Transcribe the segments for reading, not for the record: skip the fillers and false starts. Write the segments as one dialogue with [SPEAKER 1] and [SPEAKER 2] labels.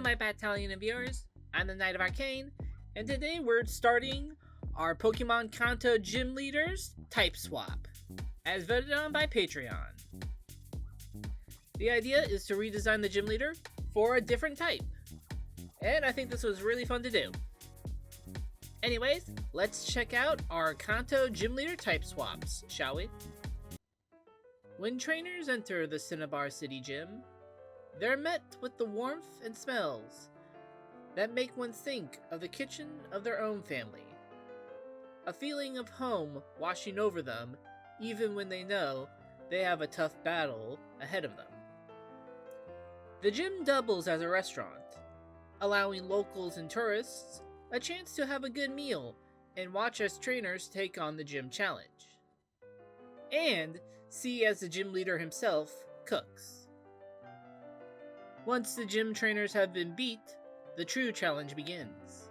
[SPEAKER 1] my battalion of viewers, I'm the Knight of Arcane, and today we're starting our Pokemon Kanto Gym Leaders Type Swap, as voted on by Patreon. The idea is to redesign the Gym Leader for a different type, and I think this was really fun to do. Anyways, let's check out our Kanto Gym Leader Type Swaps, shall we? When trainers enter the Cinnabar City Gym, they're met with the warmth and smells that make one think of the kitchen of their own family. A feeling of home washing over them even when they know they have a tough battle ahead of them. The gym doubles as a restaurant, allowing locals and tourists a chance to have a good meal and watch as trainers take on the gym challenge. And see as the gym leader himself cooks. Once the gym trainers have been beat, the true challenge begins.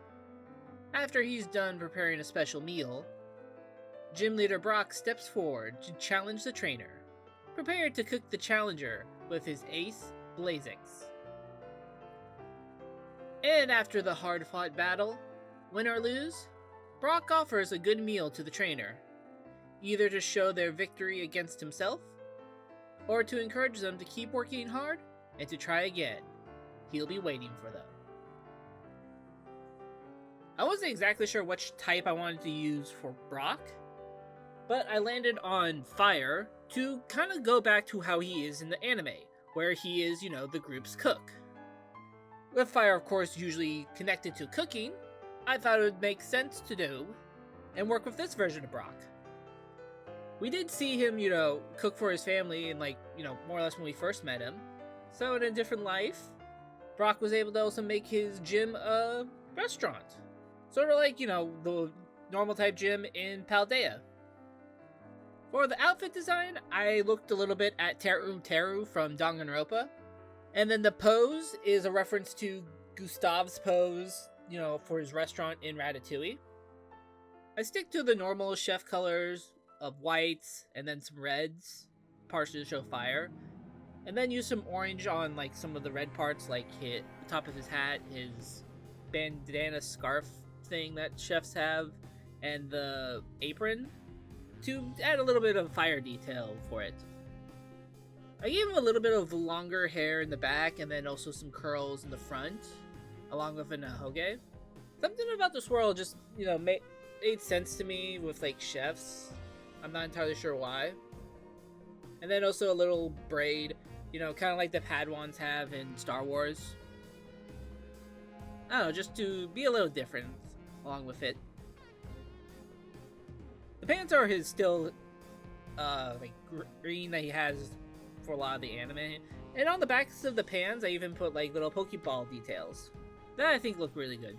[SPEAKER 1] After he's done preparing a special meal, Gym Leader Brock steps forward to challenge the trainer, prepared to cook the challenger with his ace, Blazix. And after the hard-fought battle, win or lose, Brock offers a good meal to the trainer, either to show their victory against himself, or to encourage them to keep working hard and to try again. He'll be waiting for them. I wasn't exactly sure which type I wanted to use for Brock, but I landed on Fire to kind of go back to how he is in the anime, where he is, the group's cook. With Fire, of course, usually connected to cooking, I thought it would make sense to do and work with this version of Brock. We did see him, cook for his family and more or less when we first met him. So in a different life, Brock was able to also make his gym a restaurant. Sort of like, the normal type gym in Paldea. For the outfit design, I looked a little bit at Teru Teru from Danganronpa. And then the pose is a reference to Gustave's pose, for his restaurant in Ratatouille. I stick to the normal chef colors of whites and then some reds, partially to show fire. And then use some orange on some of the red parts, like the top of his hat, his bandana scarf thing that chefs have, and the apron, to add a little bit of fire detail for it. I gave him a little bit of longer hair in the back, and then also some curls in the front, along with an ahoge. Something about the swirl just, made sense to me with chefs. I'm not entirely sure why. And then also a little braid, kind of like the Padawans have in Star Wars. I don't know, just to be a little different along with it. The pants are his still, green that he has for a lot of the anime. And on the backs of the pants, I even put, little Pokeball details that I think look really good.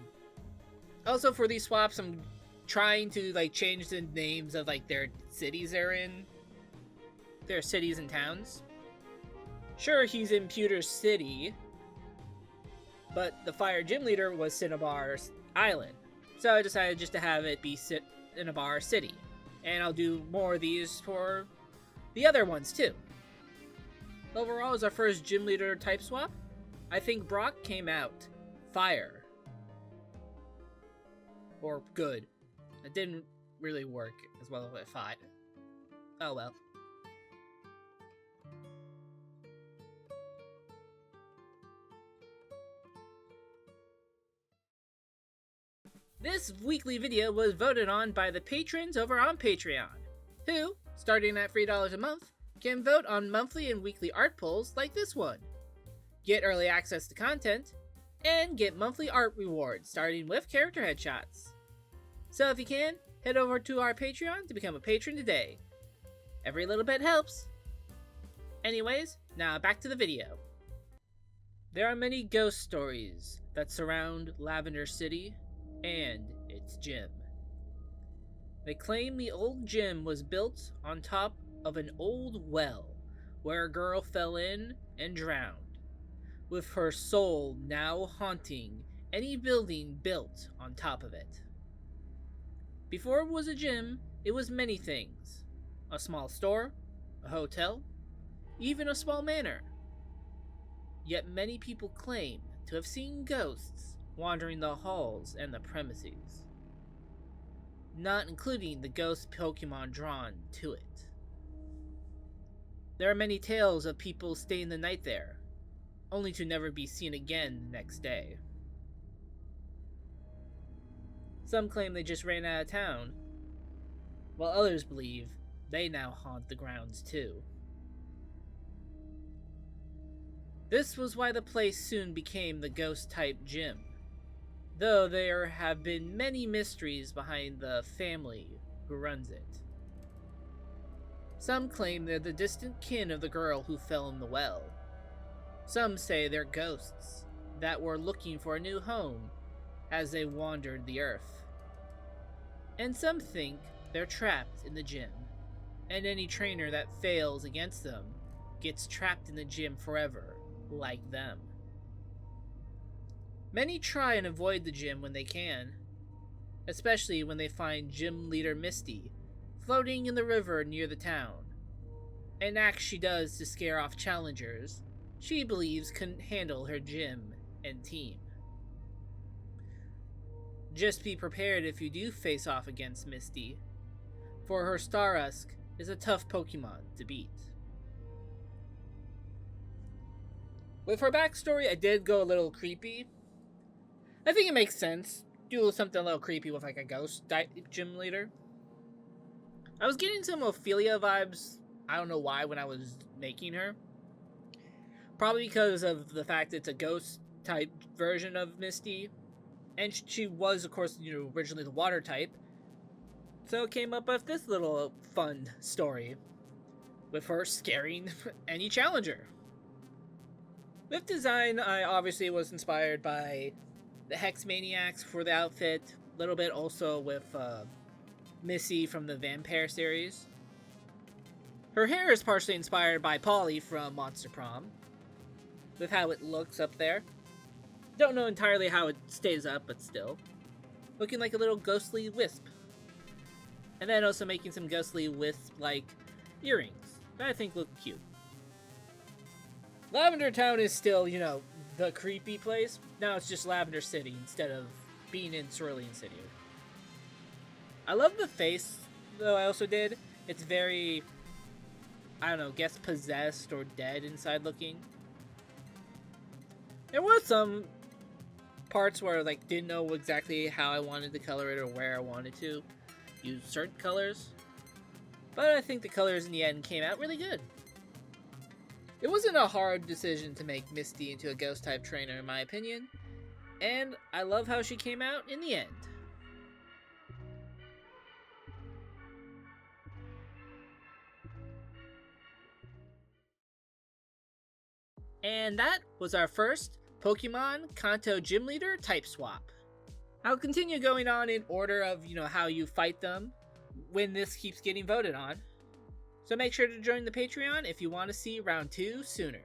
[SPEAKER 1] Also, for these swaps, I'm trying to, change the names of, their cities they're in. Their cities and towns. Sure, he's in Pewter City, but the Fire Gym Leader was Cinnabar Island. So I decided just to have it be Cinnabar City. And I'll do more of these for the other ones too. Overall, as our first Gym Leader type swap, I think Brock came out Fire. Or good. It didn't really work as well as I thought. Oh well. This weekly video was voted on by the patrons over on Patreon, who, starting at $3 a month, can vote on monthly and weekly art polls like this one, get early access to content, and get monthly art rewards starting with character headshots. So if you can, head over to our Patreon to become a patron today. Every little bit helps. Anyways, now back to the video. There are many ghost stories that surround Lavender City and its gym. They claim the old gym was built on top of an old well where a girl fell in and drowned, with her soul now haunting any building built on top of it. Before it was a gym, it was many things. A small store, a hotel, even a small manor. Yet many people claim to have seen ghosts wandering the halls and the premises, not including the ghost Pokemon drawn to it. There are many tales of people staying the night there, only to never be seen again the next day. Some claim they just ran out of town, while others believe they now haunt the grounds too. This was why the place soon became the ghost-type gym, though there have been many mysteries behind the family who runs it. Some claim they're the distant kin of the girl who fell in the well. Some say they're ghosts that were looking for a new home as they wandered the earth. And some think they're trapped in the gym, and any trainer that fails against them gets trapped in the gym forever, like them. Many try and avoid the gym when they can, especially when they find gym leader Misty floating in the river near the town, an act she does to scare off challengers she believes couldn't handle her gym and team. Just be prepared if you do face off against Misty, for her Starusk is a tough Pokemon to beat. With her backstory, I did go a little creepy. I think it makes sense. Do something a little creepy with like a ghost gym leader. I was getting some Ophelia vibes, I don't know why, when I was making her. Probably because of the fact it's a ghost type version of Misty. And she was, of course, originally the water type. So it came up with this little fun story with her scaring any challenger. With design, I obviously was inspired by the Hex Maniacs for the outfit. A little bit also with Missy from the Vampire series. Her hair is partially inspired by Polly from Monster Prom, with how it looks up there. Don't know entirely how it stays up, but still. Looking like a little ghostly wisp. And then also making some ghostly wisp-like earrings that I think look cute. Lavender Town is still, the creepy place. Now it's just Lavender City instead of being in Cerulean City. I love the face, though I also did. It's very, guess possessed or dead inside looking. There were some parts where I didn't know exactly how I wanted to color it or where I wanted to use certain colors. But I think the colors in the end came out really good. It wasn't a hard decision to make Misty into a ghost-type trainer, in my opinion, and I love how she came out in the end. And that was our first Pokemon Kanto Gym Leader type swap. I'll continue going on in order of, how you fight them when this keeps getting voted on. So make sure to join the Patreon if you want to see round 2 sooner.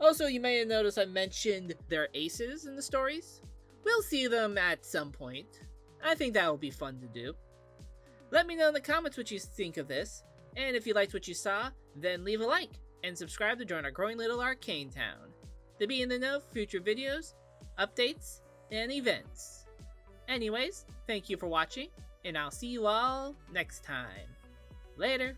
[SPEAKER 1] Also, you may have noticed I mentioned their aces in the stories. We'll see them at some point. I think that will be fun to do. Let me know in the comments what you think of this, and if you liked what you saw, then leave a like and subscribe to join our growing little arcane town to be in the know for future videos, updates, and events. Anyways, thank you for watching, and I'll see you all next time. Later!